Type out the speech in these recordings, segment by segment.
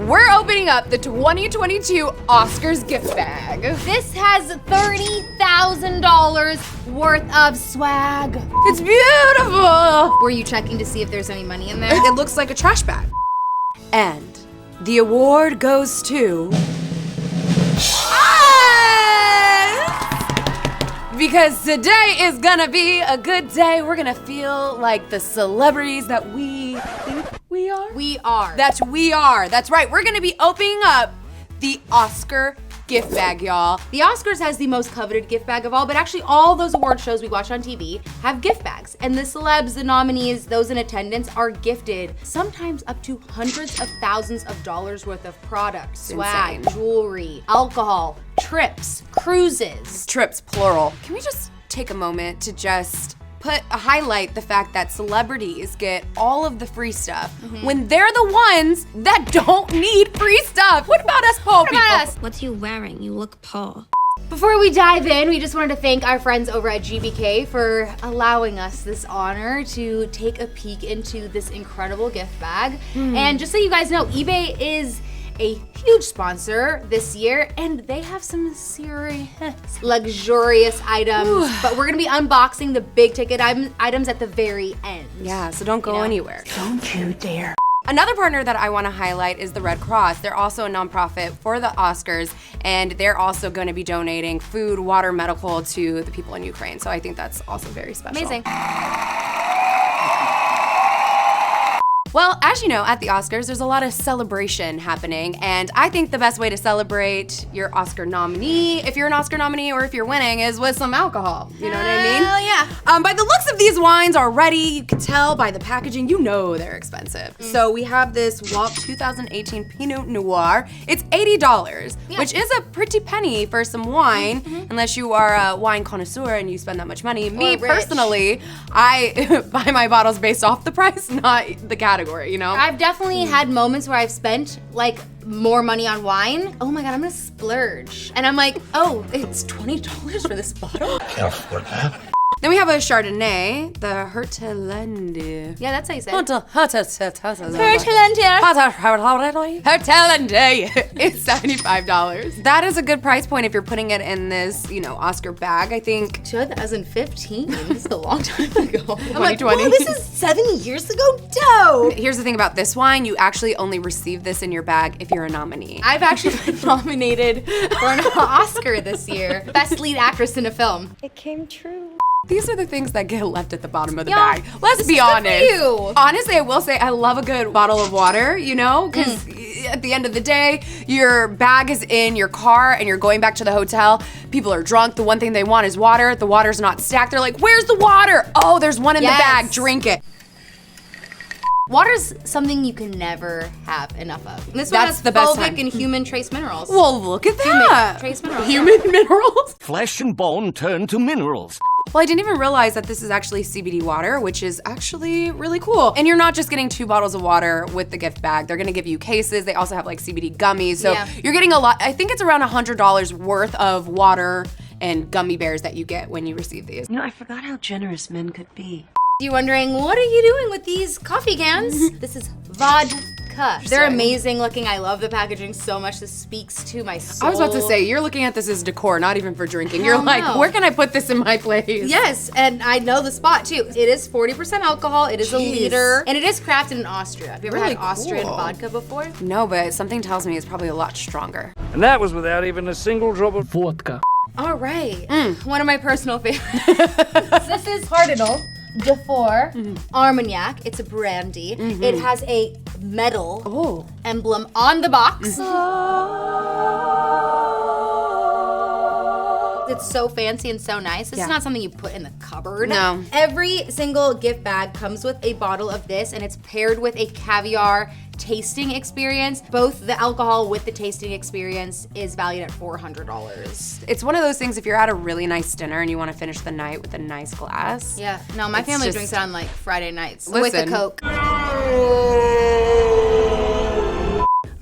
we're opening up the 2022 Oscars gift bag. This has $30,000 worth of swag. It's beautiful. Were you checking to see if there's any money in there? It looks like a trash bag. And the award goes to because today is gonna be a good day. We're gonna feel like the celebrities that we think we are. We are. That's right. We're gonna be opening up the Oscar gift bag, y'all. The Oscars has the most coveted gift bag of all, but actually all those award shows we watch on TV have gift bags. And the celebs, the nominees, those in attendance are gifted sometimes up to hundreds of thousands of dollars worth of product, swag, insane. jewelry, alcohol, trips, cruises. Trips, plural. Can we just take a moment to just highlight the fact that celebrities get all of the free stuff when they're the ones that don't need free stuff? What about us poor people? What's you wearing? You look poor. Before we dive in, we just wanted to thank our friends over at GBK for allowing us this honor to take a peek into this incredible gift bag. And just so you guys know, eBay is a huge sponsor this year, and they have some serious luxurious items, but we're gonna be unboxing the big ticket items at the very end. Yeah, so don't go anywhere. Don't you dare. Another partner that I want to highlight is the Red Cross. They're also a nonprofit for the Oscars, and they're also going to be donating food, water, medical to the people in Ukraine. So I think that's also very special. Amazing. Well, as you know, at the Oscars, there's a lot of celebration happening, and I think the best way to celebrate your Oscar nominee, if you're an Oscar nominee or if you're winning, is with some alcohol. You know what I mean? Hell yeah. By the looks of these wines already, you can tell by the packaging, you know they're expensive. So we have this Locke 2018 Pinot Noir. It's $80, which is a pretty penny for some wine, unless you are a wine connoisseur and you spend that much money. Me, personally, I buy my bottles based off the price, not the category, you know? I've definitely had moments where I've spent like more money on wine. Oh my God, I'm gonna splurge. And I'm like, oh, it's $20 for this bottle? Can't afford that. Then we have a Chardonnay, the Hertelende. Yeah, that's how you say it. Hertelende. It's $75. That is a good price point if you're putting it in this, Oscar bag, I think. 2015, this is a long time ago. I'm like, 2020. whoa, this is 7 years ago? Dope. Here's the thing about this wine, you actually only receive this in your bag if you're a nominee. I've actually been nominated for an Oscar this year. Best lead actress in a film. It came true. These are the things that get left at the bottom of the Y'all, bag. Let's be honest. you. Honestly, I will say I love a good bottle of water, because at the end of the day, your bag is in your car and you're going back to the hotel. People are drunk. The one thing they want is water. The water's not stacked. They're like, where's the water? Oh, there's one in the bag. Drink it. Water's something you can never have enough of. And this one That's has the best fulvic time. and human trace minerals. Well, look at that. Trace minerals. Human minerals. Flesh and bone turn to minerals. Well, I didn't even realize that this is actually CBD water, which is actually really cool. And you're not just getting 2 bottles of water with the gift bag. They're gonna give you cases. They also have like CBD gummies. So you're getting a lot. I think it's around $100 worth of water and gummy bears that you get when you receive these. I forgot how generous men could be. You wondering, what are you doing with these coffee cans? This is vodka. They're amazing looking. I love the packaging so much. This speaks to my soul. I was about to say, you're looking at this as decor, not even for drinking. You're like, where can I put this in my place? Yes, and I know the spot too. It is 40% alcohol, it is a liter, and it is crafted in Austria. Have you ever had Austrian vodka before? No, but something tells me it's probably a lot stronger. And that was without even a single drop of vodka. All right, one of my personal favorites. This is Cardinal de Four Armagnac. It's a brandy. It has a metal emblem on the box. It's so fancy and so nice. It's not something you put in the cupboard. No. Every single gift bag comes with a bottle of this, and it's paired with a caviar tasting experience. Both the alcohol with the tasting experience is valued at $400. It's one of those things, if you're at a really nice dinner and you want to finish the night with a nice glass. Yeah, no, my family drinks it on like Friday nights with a Coke.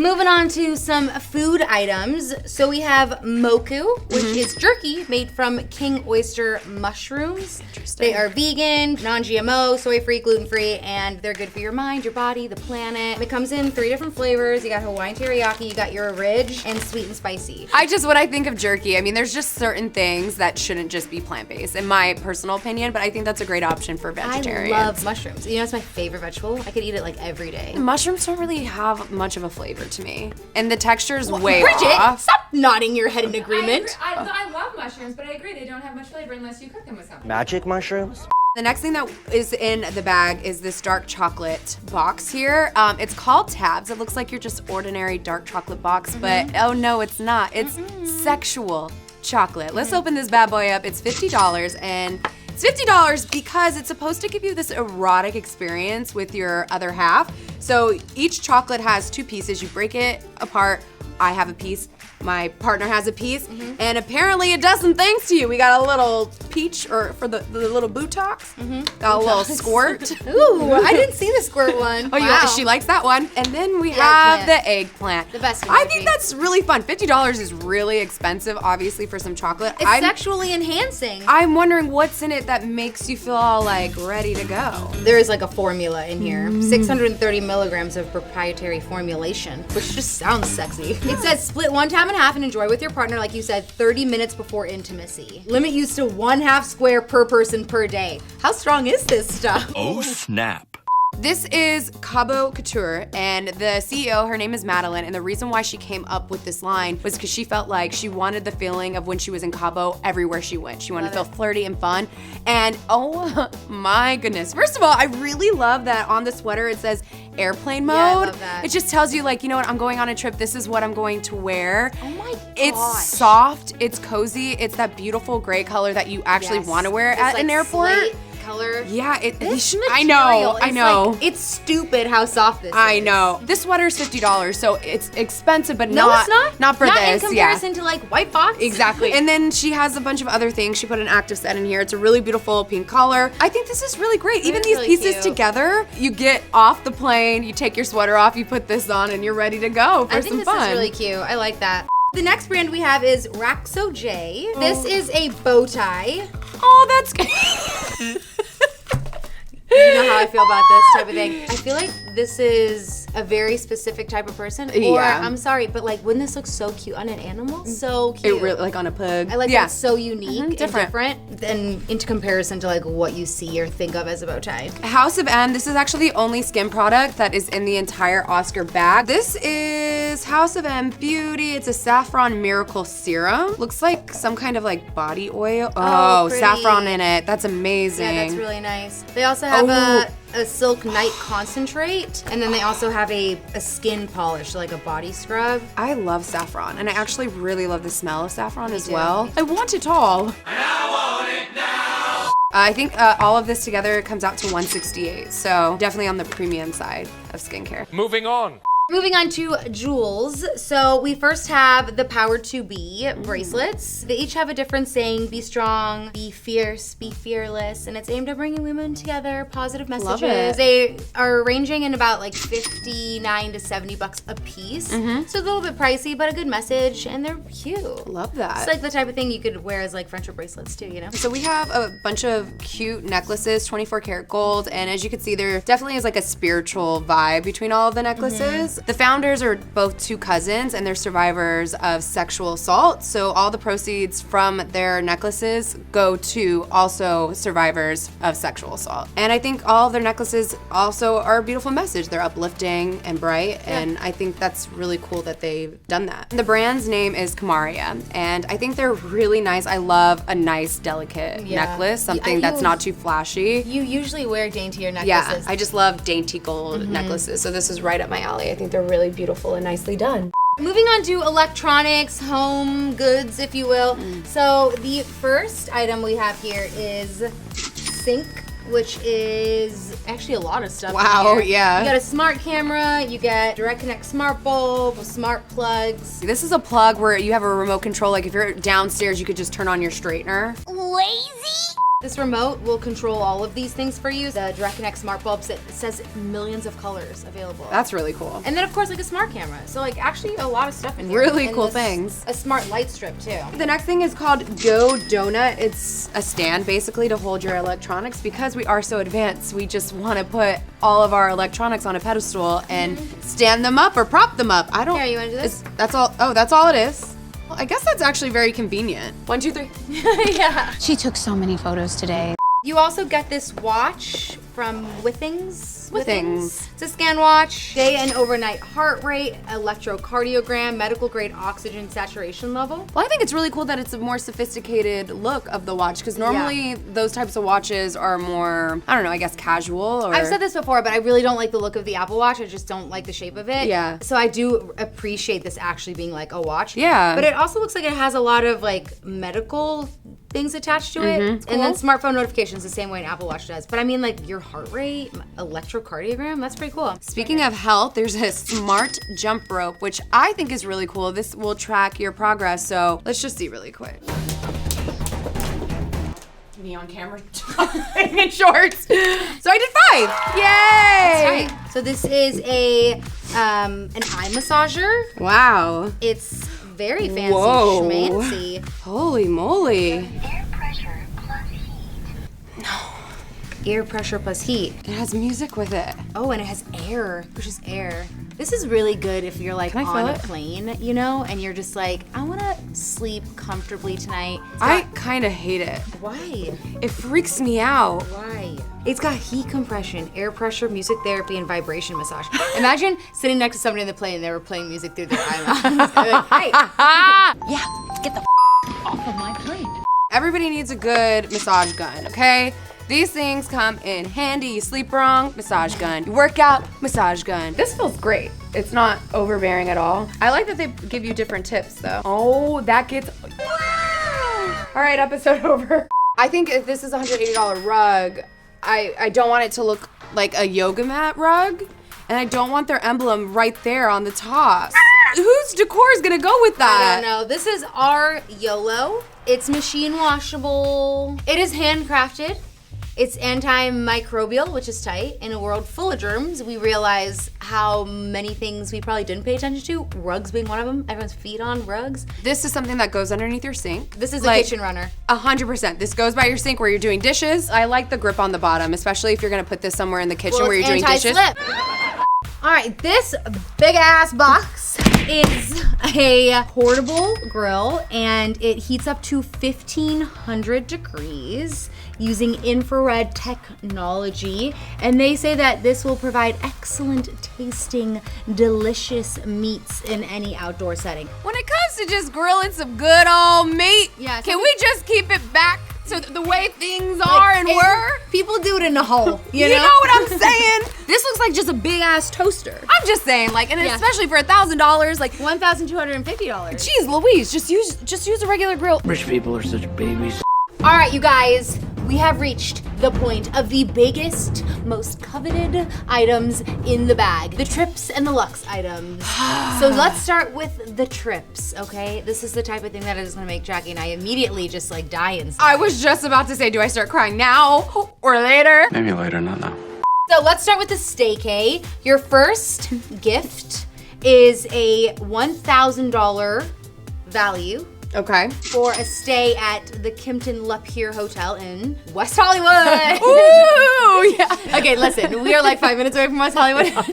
Moving on to some food items. So we have moku, which is jerky made from king oyster mushrooms. Interesting. They are vegan, non-GMO, soy-free, gluten-free, and they're good for your mind, your body, the planet. It comes in 3 different flavors. You got Hawaiian teriyaki, you got your ridge, and sweet and spicy. When I think of jerky, I mean, there's just certain things that shouldn't just be plant-based, in my personal opinion, but I think that's a great option for vegetarians. I love mushrooms. You know, it's my favorite vegetable. I could eat it like every day. Mushrooms don't really have much of a flavor to me, and the texture's way Bridget, off. stop nodding your head in agreement. I love mushrooms, but I agree they don't have much flavor unless you cook them with something. Magic mushrooms? The next thing that is in the bag is this dark chocolate box here. It's called Tabs. It looks like your just ordinary dark chocolate box, but oh no, it's not. It's sexual chocolate. Let's open this bad boy up. It's $50, and it's $50 because it's supposed to give you this erotic experience with your other half. So each chocolate has 2 pieces. You break it apart. I have a piece. My partner has a piece, and apparently it does some things to you. We got a little peach, or for the little Botox, got a little squirt. Ooh, I didn't see the squirt one. Oh, Wow. she likes that one. And then we The have eggplant. the eggplant. The best I emoji. think that's really fun. $50 is really expensive, obviously, for some chocolate. It's sexually enhancing. I'm wondering what's in it that makes you feel all like ready to go. There is like a formula in here. 630 milligrams of proprietary formulation, which just sounds sexy. It says split 1 tab in half and enjoy with your partner, like you said, 30 minutes before intimacy. Limit use to 1/2 square per person per day. How strong is this stuff? Oh, snap. This is Cabo Couture, and the CEO, her name is Madeline, and the reason why she came up with this line was because she felt like she wanted the feeling of when she was in Cabo everywhere she went. She wanted to feel flirty and fun, and oh my goodness. First of all, I really love that on the sweater it says airplane mode. Yeah, I love that. It just tells you, like, you know what, I'm going on a trip, this is what I'm going to wear. Oh my gosh. It's soft, it's cozy, it's that beautiful gray color that you actually want to wear It's at like an airport. slate color. Yeah, This I material know, is I know. like- it's stupid how soft this is. I know. This sweater is $50, so it's expensive, but No, not it's not. not for not this. in comparison to like white box. Exactly. And then she has a bunch of other things. She put an active set in here. It's a really beautiful pink color. I think this is really great. Even is these really pieces cute. together, you get off the plane, you take your sweater off, you put this on, and you're ready to go for I some think this fun. is really cute. I like that. The next brand we have is Raxo J. This is a bow tie. Oh, that's good. You know how I feel about this type of thing. I feel like this is a very specific type of person. Or, Yeah. I'm sorry, but like, wouldn't this look so cute on an animal? So cute. It really, like on a pug. I like that it's so unique and different. different than into comparison to like what you see or think of as a bow tie. House of M, this is actually the only skin product that is in the entire Oscar bag. This is House of M Beauty. It's a saffron miracle serum. Looks like some kind of like body oil. Oh, pretty. saffron in it. That's amazing. Yeah, that's really nice. They also have a silk night concentrate, and then they also have a skin polish, so like a body scrub. I love saffron, and I actually really love the smell of saffron as too. well. I want it all. And I want it now. I think all of this together comes out to $168, so definitely on the premium side of skincare. Moving on. Moving on to jewels. So we first have the Power to Be bracelets. They each have a different saying: be strong, be fierce, be fearless, and it's aimed at bringing women together, positive messages. Love it. They are ranging in about like $59 to $70 a piece. So a little bit pricey, but a good message, and they're cute. Love that. It's like the type of thing you could wear as like friendship bracelets too, you know? So we have a bunch of cute necklaces, 24 karat gold, and as you can see, there definitely is like a spiritual vibe between all of the necklaces. The founders are both 2 cousins, and they're survivors of sexual assault, so all the proceeds from their necklaces go to also survivors of sexual assault. And I think all of their necklaces also are a beautiful message. They're uplifting and bright, and I think that's really cool that they've done that. The brand's name is Kamaria, and I think they're really nice. I love a nice, delicate necklace, something that's not too flashy. You usually wear daintier necklaces. Yeah, I just love dainty gold necklaces, so this is right up my alley. I think they're really beautiful and nicely done. Moving on to electronics, home goods, if you will. So the first item we have here is Sync, which is actually a lot of stuff. Wow, in here. yeah. You got a smart camera, you get direct connect smart bulb, smart plugs. This is a plug where you have a remote control, like if you're downstairs, you could just turn on your straightener. Lazy? This remote will control all of these things for you. The Direct Connect smart bulbs, it says millions of colors available. That's really cool. And then of course like a smart camera. So like actually a lot of stuff in here. Really And cool this- things. A smart light strip too. The next thing is called Go Donut. It's a stand basically to hold your electronics. Because we are so advanced, we just want to put all of our electronics on a pedestal and stand them up or prop them up. I don't. Here, you wanna do this? That's all. Oh, that's all it is. Well, I guess that's actually very convenient. 1, 2, 3. Yeah. She took so many photos today. You also get this watch from Withings. Withings. It's a scan watch, day and overnight heart rate, electrocardiogram, medical grade oxygen saturation level. Well, I think it's really cool that it's a more sophisticated look of the watch because normally those types of watches are more, I don't know, I guess casual or... I've said this before, but I really don't like the look of the Apple Watch. I just don't like the shape of it. Yeah. So I do appreciate this actually being like a watch. Yeah. But it also looks like it has a lot of like medical things attached to it. And then smartphone notifications the same way an Apple Watch does. But I mean like your heart rate, electrocardiogram, that's pretty cool. Speaking of health, there's a smart jump rope, which I think is really cool. This will track your progress, so let's just see really quick. Me on camera in shorts. So I did 5. Yay! That's right. So this is an eye massager. Wow. It's very fancy Whoa. schmancy. Holy moly. Air pressure plus heat. Air pressure plus heat. It has music with it. Oh, and it has air, which is air. This is really good if you're like Can I on feel a it? plane, you know, and you're just like, I wanna sleep comfortably tonight. It's I got- kind of hate it. Why? It freaks me out. Why? It's got heat compression, air pressure, music therapy, and vibration massage. Imagine sitting next to somebody in the plane and they were playing music through their eyelashes. Like, hey. Off of my plate. Everybody needs a good massage gun, okay? These things come in handy. You sleep wrong, massage gun. You work out, massage gun. This feels great. It's not overbearing at all. I like that they give you different tips though. Oh, that gets, all right, episode over. I think if this is a $180 rug, I don't want it to look like a yoga mat rug, and I don't want their emblem right there on the top. Whose decor is gonna go with I that? don't know. This is our YOLO. It's machine washable. It is handcrafted. It's antimicrobial, which is tight. In a world full of germs, we realize how many things we probably didn't pay attention to. Rugs being one of them. Everyone's feet on rugs. This is something that goes underneath your sink. This is Like, a kitchen runner. 100%. This goes by your sink where you're doing dishes. I like the grip on the bottom, especially if you're gonna put this somewhere in the kitchen where you're doing dishes. Anti-slip. All right, this big ass box is a portable grill and it heats up to 1500 degrees using infrared technology. And they say that this will provide excellent tasting, delicious meats in any outdoor setting. When it comes to just grilling some good old meat, Yeah, can we just keep it back to the way things are and were? People do it in a hole, you You know? know what I'm saying? This looks like just a big ass toaster. I'm just saying, like, and Yeah. especially for $1,000, like, $1,250. geez Louise, just use a regular grill. Rich people are such babies. All right, you guys, we have reached the point of the biggest, most coveted items in the bag. The Trips and the Luxe items. So let's start with the Trips, okay? This is the type of thing that is gonna make Jackie and I immediately just like die inside. I was just about to say, do I start crying now or later? Maybe later, not now. So let's start with the staycay. Your first gift is a $1,000 value Okay. for a stay at the Kimpton Lapeer Hotel in West Hollywood. Ooh, yeah. Okay, listen, we are like 5 minutes away from West Hollywood, but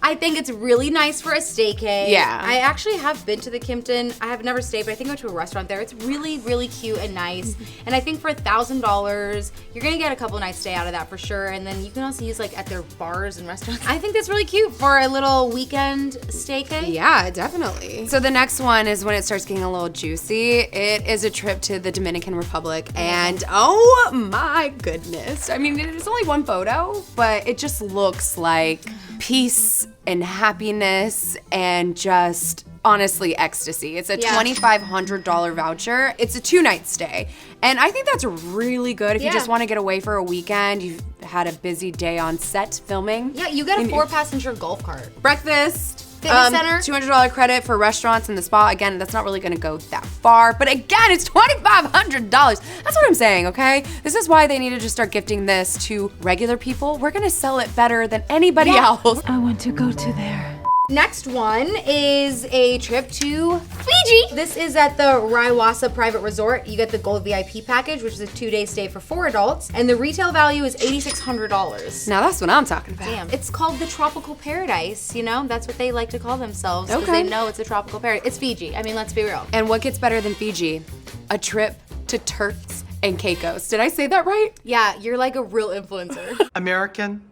I think it's really nice for a staycay. Yeah. I actually have been to the Kimpton. I have never stayed, but I think I went to a restaurant there. It's really, really cute and nice. And I think for $1,000, you're gonna get a couple nights stay out of that for sure. And then you can also use like at their bars and restaurants. I think that's really cute for a little weekend staycay. Yeah, definitely. So the next one is when it starts getting a little juicy. It is a trip to the Dominican Republic, and oh my goodness. I mean, it's only one photo, but it just looks like peace and happiness and just honestly ecstasy. It's a $2,500 voucher. It's a 2-night stay. And I think that's really good if you just want to get away for a weekend. You've had a busy day on set filming. Yeah, you get a 4-passenger golf cart. Breakfast, Fitness center. $200 credit for restaurants and the spa. Again, that's not really gonna go that far, but again, it's $2,500. That's what I'm saying, okay? This is why they need to just start gifting this to regular people. We're gonna sell it better than anybody else. I want to go to there. Next one is a trip to Fiji. This is at the Raiwasa Private Resort. You get the Gold VIP package, which is a 2-day stay for 4 adults, and the retail value is $8,600. Now that's what I'm talking about. Damn. It's called the Tropical Paradise, you know? That's what they like to call themselves because Okay. they know it's a tropical paradise. It's Fiji. I mean, let's be real. And what gets better than Fiji? A trip to Turks and Caicos. Did I say that right? Yeah, you're like a real influencer. American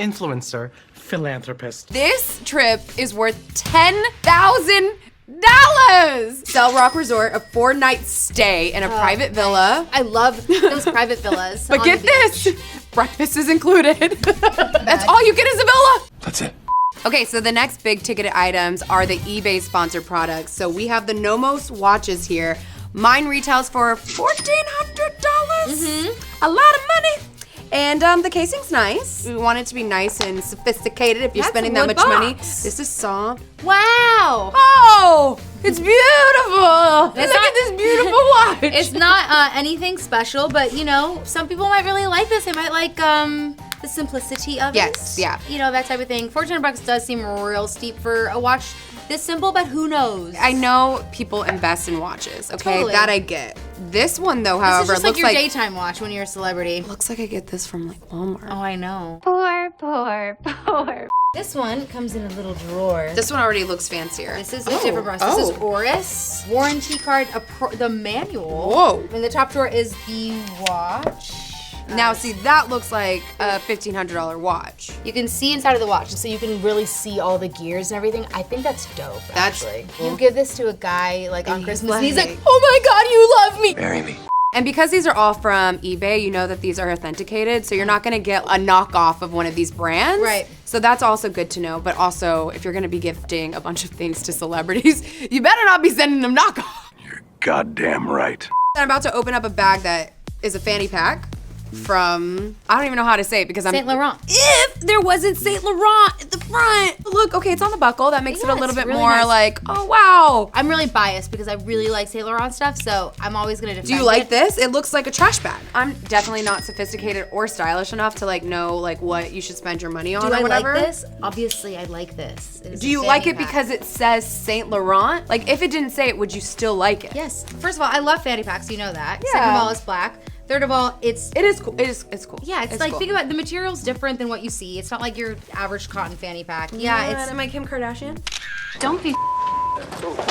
influencer, philanthropist. This trip is worth $10,000. Cell Rock Resort, a 4-night stay in a private villa. I love those private villas. But on get the beach. this, breakfast is included. That's all you get is a villa. That's it. Okay, so the next big ticketed items are the eBay sponsored products. So we have the Nomos watches here. Mine retails for $1,400. A lot of money. And the casing's nice. We want it to be nice and sophisticated if you're That's spending a that wood much money. box. This is soft. Wow. Oh, it's beautiful. It's Look not- at this beautiful watch. It's not anything special, but you know, some people might really like this. They might like the simplicity of Yes, it. yeah. You know, that type of thing. $400 does seem real steep for a watch this simple, but who knows? I know people invest in watches, okay? Totally. That I get. This one though, This however, is just like looks your like daytime watch when you're a celebrity. looks like I get this from like Walmart. Oh, I know. Poor. This one comes in a little drawer. This one already looks fancier. This is a different brush. This is Oh. Oris. Warranty card, the manual. Whoa. In the top drawer is the watch. Now see, that looks like a $1,500 watch. You can see inside of the watch, so you can really see all the gears and everything. I think that's dope, That's actually. cool. You give this to a guy, like, on he's Christmas, and he's like- like, oh my God, you love me! Marry me. And because these are all from eBay, you know that these are authenticated, so you're not gonna get a knockoff of one of these brands. Right. So that's also good to know, but also, if you're gonna be gifting a bunch of things to celebrities, you better not be sending them knockoff. You're goddamn right. I'm about to open up a bag that is a fanny pack from, I don't even know how to say it because I'm- Saint Laurent. If there wasn't Saint Laurent at the front. Look, okay, it's on the buckle. That makes it Yeah, a little it's bit really more nice. like, oh wow. I'm really biased because I really like Saint Laurent stuff, so I'm always gonna defend Do you like it. this? It looks like a trash bag. I'm definitely not sophisticated or stylish enough to like know like what you should spend your money on Do or I whatever. like this? Obviously, I like this. It is Do a you like fanny it pack. because it says Saint Laurent? Like if it didn't say it, would you still like it? Yes. First of all, I love fanny packs, you know that. Yeah. Second of all, it's black. Third of all, it's It is cool. It's cool. yeah, it's like cool. think about it, the material's different than what you see. It's not like your average cotton fanny pack. Yeah, it's Am I Kim Kardashian? Don't be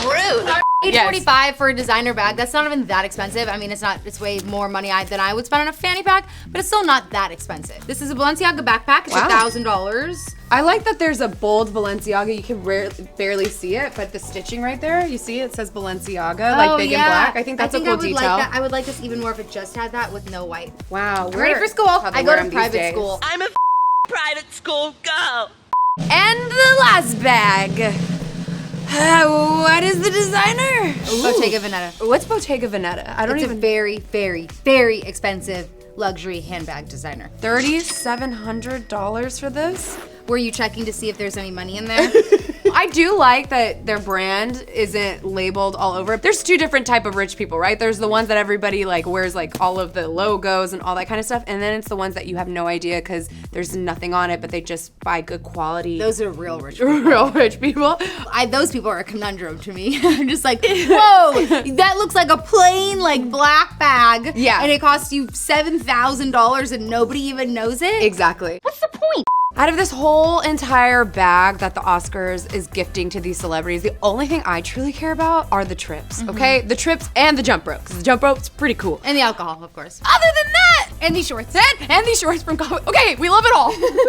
rude. $845 for a designer bag. That's not even that expensive. I mean, it's way more money than I would spend on a fanny pack, but it's still not that expensive. This is a Balenciaga backpack. It's Wow. $1,000. I like that there's a bold Balenciaga. You can barely see it, but the stitching right there, you see it says Balenciaga, like big and black. I think that's a cool I would detail. Like that. I would like this even more if it just had that with no white. Wow, I'm ready for school. I go to private school. I'm a private school girl. And the last bag. What is the designer? Bottega Veneta. What's Bottega Veneta? I don't It's even. a very, very, very expensive luxury handbag designer. $3,700 for this? Were you checking to see if there's any money in there? I do like that their brand isn't labeled all over. There's two different type of rich people, right? There's the ones that everybody like wears like all of the logos and all that kind of stuff, and then it's the ones that you have no idea because there's nothing on it, but they just buy good quality. Those are real rich people. real rich people. Those people are a conundrum to me. I'm just like, whoa, that looks like a plain like black bag. Yeah. And it costs you $7,000 and nobody even knows it. Exactly. What's the point? Out of this whole entire bag that the Oscars is gifting to these celebrities, the only thing I truly care about are the trips, okay? The trips and the jump rope, 'cause the jump rope's pretty cool. And the alcohol, of course. Other than that, And these shorts. and these shorts from Clevver. Okay, we love it all.